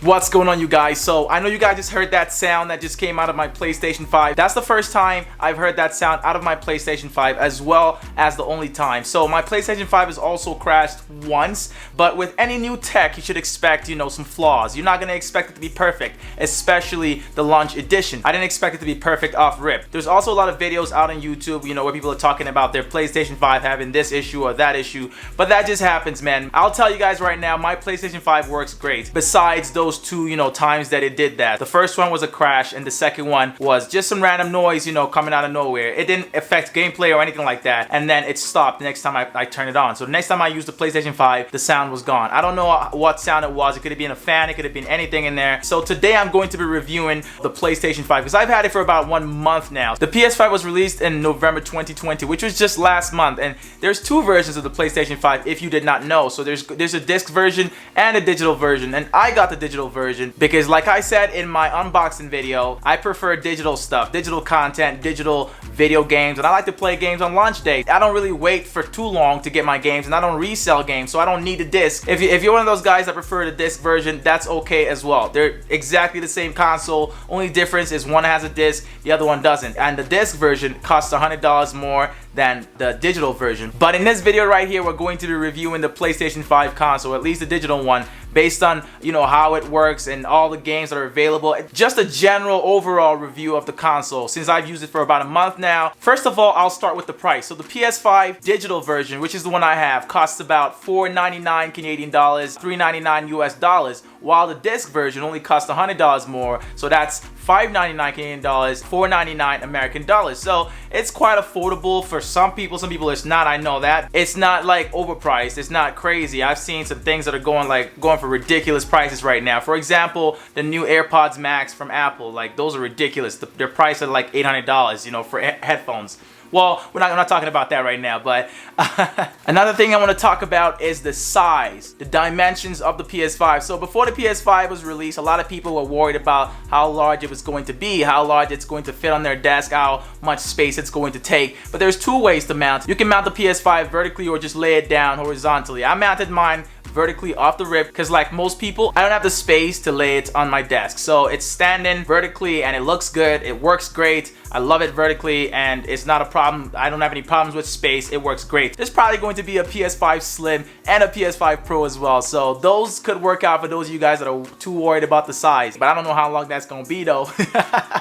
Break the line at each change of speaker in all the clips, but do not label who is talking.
What's going on, you guys? So I know you guys just heard that sound that just came out of my PlayStation 5. That's the first time I've heard that sound out of my PlayStation 5, as well as the only time. So my PlayStation 5 has also crashed once, but with any new tech you should expect, some flaws. You're not going to expect it to be perfect, especially the launch edition. I didn't expect it to be perfect off rip. There's also a lot of videos out on YouTube, where people are talking about their PlayStation 5 having this issue or that issue, but that just happens, man. I'll tell you guys right now, my PlayStation 5 works great, besides those two times that it did that. The first one was a crash, and the second one was just some random noise coming out of nowhere. It didn't affect gameplay or anything like that, and then it stopped the next time I turned it on. So the next time I used the PlayStation 5, the sound was gone. I don't know what sound it was. It could have been a fan, it could have been anything in there. So today I'm going to be reviewing the PlayStation 5 because I've had it for about 1 month now. The PS5 was released in November 2020, which was just last month, and there's two versions of the PlayStation 5 if you did not know. So there's a disc version and a digital version, and I got the digital version because, like I said in my unboxing video, I prefer digital stuff, digital content, digital video games, and I like to play games on launch day. I don't really wait for too long to get my games, and I don't resell games, so I don't need a disc. If you're one of those guys that prefer the disc version, that's okay as well. They're exactly the same console, only difference is one has a disc, the other one doesn't, and the disc version costs $100 more than the digital version. But in this video right here, we're going to be reviewing the PlayStation 5 console, at least the digital one, based on how it works and all the games that are available. Just a general overall review of the console since I've used it for about a month now. First of all, I'll start with the price. So the PS5 digital version, which is the one I have, costs about $499 Canadian dollars, $399 US dollars, while the disc version only costs $100 more. So that's $599 Canadian dollars, $499 American dollars. So it's quite affordable for some people. Some people it's not. I know that. It's not like overpriced. It's not crazy. I've seen some things that are going for ridiculous prices right now. For example, the new AirPods Max from Apple. Like, those are ridiculous. They're priced at like $800, for headphones. Well, I'm not talking about that right now, but another thing I want to talk about is the size, the dimensions of the PS5. So before the PS5 was released, a lot of people were worried about how large it was going to be, how large it's going to fit on their desk, how much space it's going to take. But there's two ways to mount. You can mount the PS5 vertically or just lay it down horizontally. I mounted mine vertically off the rip because, like most people, I don't have the space to lay it on my desk. So it's standing vertically and it looks good. It works great. I love it vertically and it's not a problem. I don't have any problems with space. It works great. There's probably going to be a PS5 Slim and a PS5 Pro as well. So those could work out for those of you guys that are too worried about the size. But I don't know how long that's going to be though.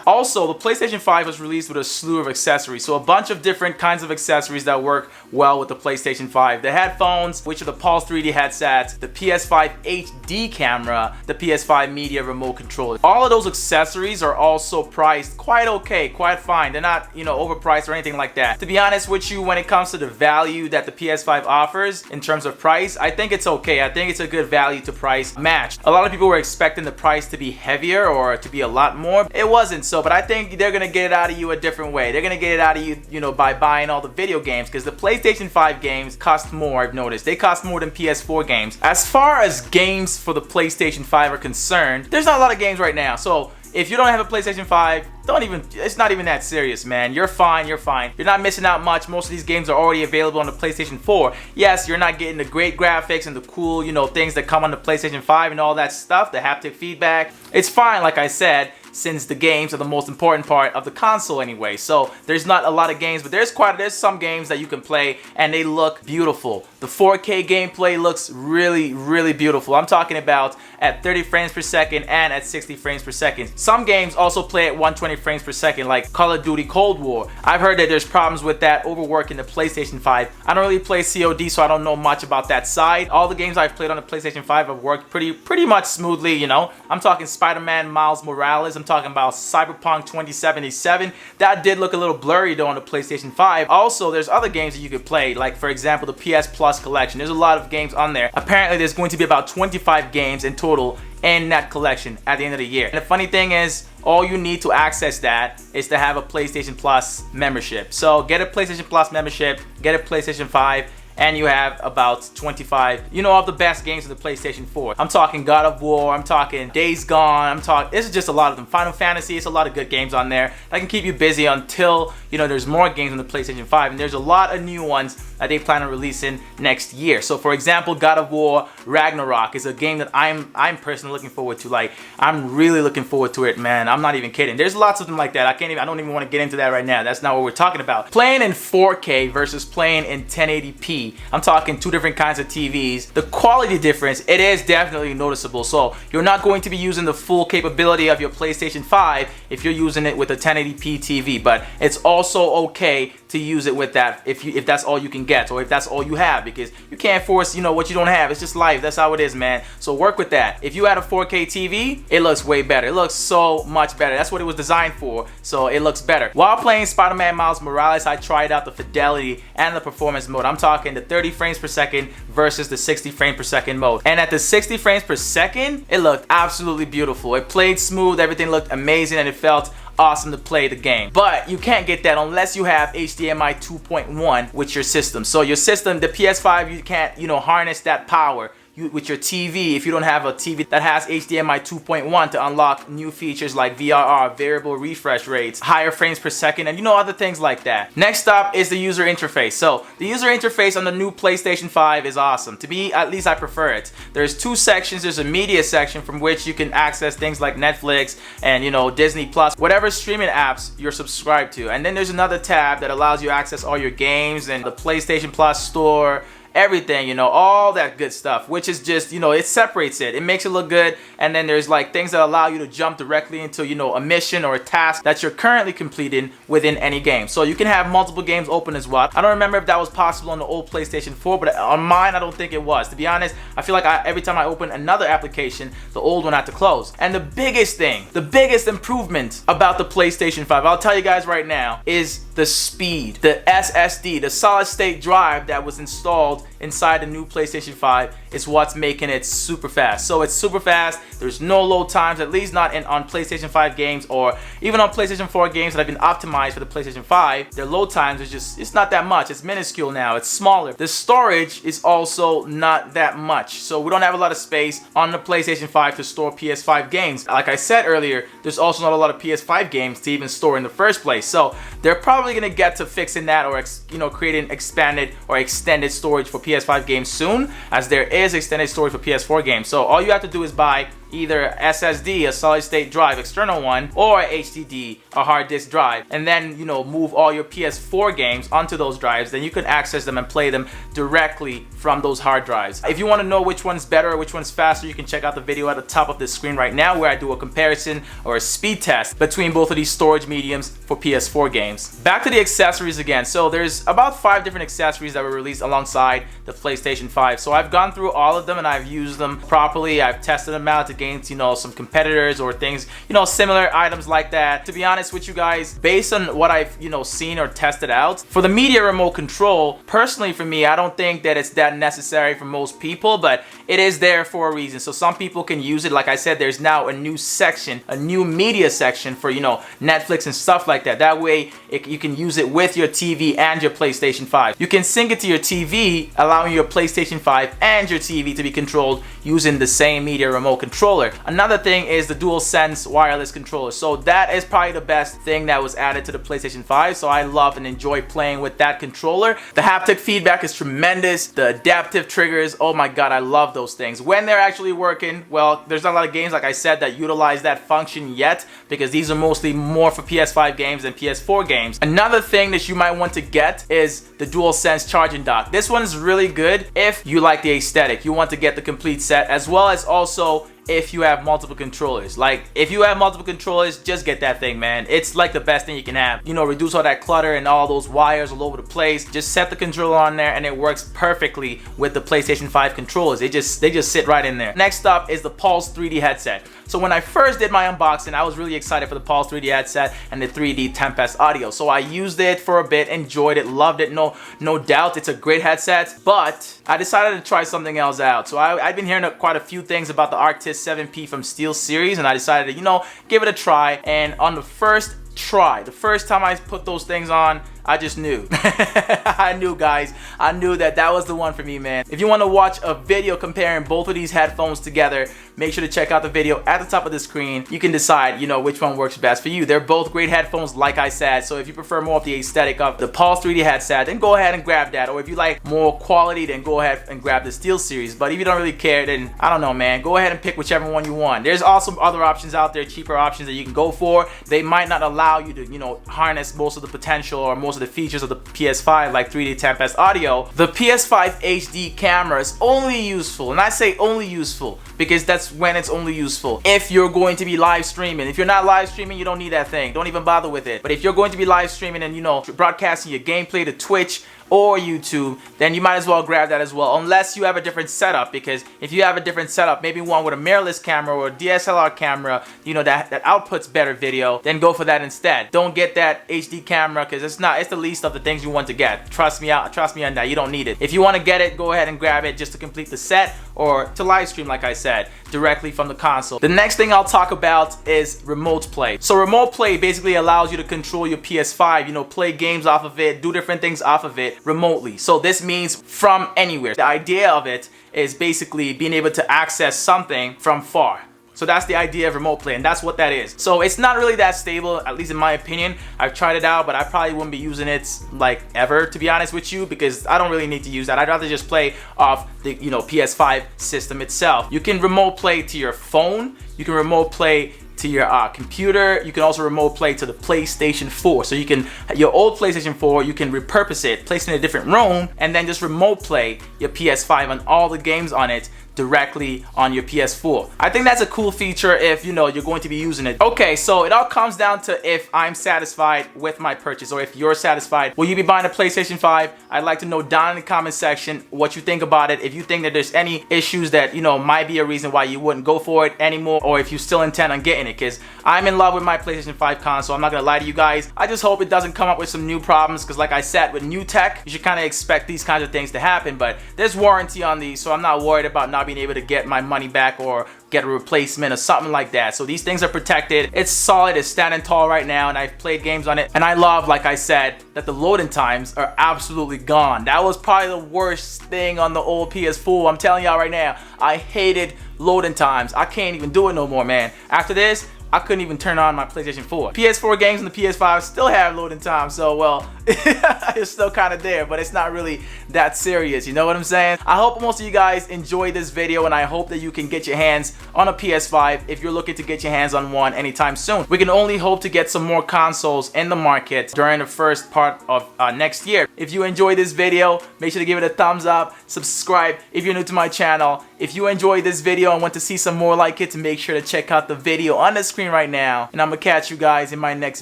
Also, the PlayStation 5 was released with a slew of accessories. So a bunch of different kinds of accessories that work well with the PlayStation 5. The headphones, which are the Pulse 3D headsets, the PS5 HD camera, the PS5 Media remote controller. All of those accessories are also priced quite okay, quite fine. They're not, overpriced or anything like that. To be honest with you, when it comes to the value that the PS5 offers in terms of price, I think it's okay. I think it's a good value to price match. A lot of people were expecting the price to be heavier or to be a lot more. It wasn't so, but I think they're gonna get it out of you a different way. They're gonna get it out of you, by buying all the video games, because the PlayStation 5 games cost more, I've noticed. They cost more than PS4 games. As far as games for the PlayStation 5 are concerned, there's not a lot of games right now. So if you don't have a PlayStation 5, it's not even that serious, man. You're fine, you're fine. You're not missing out much. Most of these games are already available on the PlayStation 4. Yes, you're not getting the great graphics and the cool, things that come on the PlayStation 5 and all that stuff, the haptic feedback. It's fine, like I said, since the games are the most important part of the console anyway. So there's not a lot of games, but there's some games that you can play and they look beautiful. The 4K gameplay looks really, really beautiful. I'm talking about at 30 frames per second and at 60 frames per second. Some games also play at 120 frames per second, like Call of Duty Cold War. I've heard that there's problems with that overworking the PlayStation 5. I don't really play COD, so I don't know much about that side. All the games I've played on the PlayStation 5 have worked pretty much smoothly, I'm talking Spider-Man Miles Morales. I'm talking about Cyberpunk 2077. That did look a little blurry though on the PlayStation 5. Also, there's other games that you could play, like for example the PS Plus collection. There's a lot of games on there. Apparently there's going to be about 25 games in total in that collection at the end of the year. And the funny thing is, all you need to access that is to have a PlayStation Plus membership. So get a PlayStation Plus membership, get a PlayStation 5, and you have about 25, you know, of the best games of the PlayStation 4. I'm talking God of War, I'm talking Days Gone, this is just a lot of them. Final Fantasy, it's a lot of good games on there that can keep you busy until, you know, there's more games on the PlayStation 5, and there's a lot of new ones that they plan on releasing next year. So for example, God of War Ragnarok is a game that I'm personally looking forward to. Like, I'm really looking forward to it, man. I'm not even kidding. There's lots of them like that. I don't even want to get into that right now. That's not what we're talking about. Playing in 4K versus playing in 1080p. I'm talking two different kinds of TVs. The quality difference, it is definitely noticeable. So you're not going to be using the full capability of your PlayStation 5 if you're using it with a 1080p TV, but it's also okay to use it with that if that's all you can get, or if that's all you have, because you can't force, you know, what you don't have. It's just life. That's how it is, man. So work with that. If you had a 4K TV, it looks way better. It looks so much better. That's what it was designed for, so it looks better. While playing Spider-Man Miles Morales, I tried out the fidelity and the performance mode. I'm talking the 30 frames per second versus the 60 frames per second mode. And at the 60 frames per second, it looked absolutely beautiful. It played smooth, everything looked amazing, and it felt awesome to play the game. But you can't get that unless you have HDMI 2.1 with your system. So your system, the PS5, you can't, you know, harness that power with your TV if you don't have a TV that has HDMI 2.1 to unlock new features like VRR, variable refresh rates, higher frames per second, and, you know, other things like that. Next up is the user interface. So the user interface on the new PlayStation 5 is awesome. To me, at least I prefer it. There's two sections. There's a media section from which you can access things like Netflix and, you know, Disney Plus, whatever streaming apps you're subscribed to. And then there's another tab that allows you to access all your games and the PlayStation Plus store, everything, you know, all that good stuff, which is just, you know, it separates it. It makes it look good. And then there's like things that allow you to jump directly into, you know, a mission or a task that you're currently completing within any game. So you can have multiple games open as well. I don't remember if that was possible on the old PlayStation 4, but on mine, I don't think it was. To be honest, I feel like every time I open another application, the old one had to close. And the biggest thing, the biggest improvement about the PlayStation 5, I'll tell you guys right now, is the speed. The SSD, the solid state drive that was installed inside the new PlayStation 5 is what's making it super fast. So it's super fast. There's no load times, at least not on PlayStation 5 games, or even on PlayStation 4 games that have been optimized for the PlayStation 5. Their load times is just, it's not that much. It's minuscule now. It's smaller. The storage is also not that much. So we don't have a lot of space on the PlayStation 5 to store PS5 games. Like I said earlier, there's also not a lot of PS5 games to even store in the first place. So they're probably gonna get to fixing that, or, you know, creating expanded or extended storage for PS5 games soon, as there is extended storage for PS4 games. So all you have to do is buy either SSD, a solid state drive, external one, or HDD, a hard disk drive, and then, you know, move all your PS4 games onto those drives. Then you can access them and play them directly from those hard drives. If you want to know which one's better or which one's faster, you can check out the video at the top of the screen right now, where I do a comparison or a speed test between both of these storage mediums for PS4 games. Back to the accessories again. So there's about 5 different accessories that were released alongside the PlayStation 5. So I've gone through all of them and I've used them properly. I've tested them out against, you know, some competitors or things, you know, similar items like that. To be honest with you guys, based on what I've, you know, seen or tested out, for the media remote control, personally for me, I don't think that it's that necessary for most people, but it is there for a reason. So some people can use it. Like I said, there's now a new section, a new media section for, you know, Netflix and stuff like that. That way you can use it with your TV and your PlayStation 5. You can sync it to your TV, allowing your PlayStation 5 and your TV to be controlled using the same media remote controller. Another thing is the DualSense wireless controller. So that is probably the best thing that was added to the PlayStation 5. So I love and enjoy playing with that controller. The haptic feedback is tremendous. The adaptive triggers, oh my god, I love those things. When they're actually working, well, there's not a lot of games, like I said, that utilize that function yet, because these are mostly more for PS5 games than PS4 games. Another thing that you might want to get is the DualSense charging dock. This one is really good if you like the aesthetic. You want to get the complete set, as well as also if you have multiple controllers. Like, if you have multiple controllers, just get that thing, man. It's like the best thing you can have. You know, reduce all that clutter and all those wires all over the place. Just set the controller on there and it works perfectly with the PlayStation 5 controllers. They just sit right in there. Next up is the Pulse 3D headset. So when I first did my unboxing, I was really excited for the Pulse 3D headset and the 3D Tempest audio. So I used it for a bit, enjoyed it, loved it, no doubt. It's a great headset, but I decided to try something else out. So I've been hearing quite a few things about the Arctis 7P from SteelSeries, and I decided to, you know, give it a try. And on the first try, the first time I put those things on, I just knew. I knew, guys. I knew that was the one for me, man. If you want to watch a video comparing both of these headphones together, make sure to check out the video at the top of the screen. You can decide, you know, which one works best for you. They're both great headphones, like I said. So if you prefer more of the aesthetic of the Pulse 3D headset, then go ahead and grab that. Or if you like more quality, then go ahead and grab the SteelSeries. But if you don't really care, then I don't know, man. Go ahead and pick whichever one you want. There's also other options out there, cheaper options that you can go for. They might not allow you to, you know, harness most of the potential or most of the features of the PS5, like 3D Tempest audio. The PS5 HD camera is only useful, and I say only useful because that's when it's only useful if you're going to be live streaming. If you're not live streaming, you don't need that thing. Don't even bother with it. But if you're going to be live streaming and, you know, broadcasting your gameplay to Twitch or YouTube, then you might as well grab that as well, unless you have a different setup. Because if you have a different setup, maybe one with a mirrorless camera or a DSLR camera, you know, that outputs better video, then go for that instead. Don't get that HD camera because it's the least of the things you want to get. Trust me on that. You don't need it. If you want to get it, go ahead and grab it just to complete the set or to live stream, like I said, directly from the console. The next thing I'll talk about is remote play. So remote play basically allows you to control your PS5, you know, play games off of it, do different things off of it remotely. So this means from anywhere. The idea of it is basically being able to access something from far. So that's the idea of remote play, and that's what that is. So it's not really that stable, at least in my opinion. I've tried it out, but I probably wouldn't be using it like ever, to be honest with you, because I don't really need to use that. I'd rather just play off the, you know, PS5 system itself. You can remote play to your phone. You can remote play to your computer. You can also remote play to the PlayStation 4. So you can, your old PlayStation 4, you can repurpose it, place it in a different room, and then just remote play your PS5 and all the games on it directly on your PS4. I think that's a cool feature if, you know, you're going to be using it. Okay, so it all comes down to if I'm satisfied with my purchase or if you're satisfied. Will you be buying a PlayStation 5? I'd like to know down in the comment section what you think about it. If you think that there's any issues that, you know, might be a reason why you wouldn't go for it anymore, or if you still intend on getting it, because I'm in love with my PlayStation 5 console. I'm not gonna lie to you guys. I just hope it doesn't come up with some new problems, because like I said, with new tech, you should kind of expect these kinds of things to happen. But there's warranty on these, so I'm not worried about not being able to get my money back or get a replacement or something like that. So these things are protected. It's solid, it's standing tall right now, and I've played games on it, and I love, like I said, that the loading times are absolutely gone. That was probably the worst thing on the old PS4. I'm telling y'all right now, I hated loading times. I can't even do it no more, man. After this, I couldn't even turn on my PlayStation 4. PS4 games and the PS5 still have loading time, so well, it's still kind of there, but it's not really that serious, you know what I'm saying? I hope most of you guys enjoyed this video, and I hope that you can get your hands on a PS5 if you're looking to get your hands on one anytime soon. We can only hope to get some more consoles in the market during the first part of next year. If you enjoyed this video, make sure to give it a thumbs up, subscribe if you're new to my channel. If you enjoyed this video and want to see some more like it, make sure to check out the video on the screen right now, and I'm gonna catch you guys in my next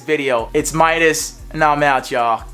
video. It's Midas, and I'm out, y'all.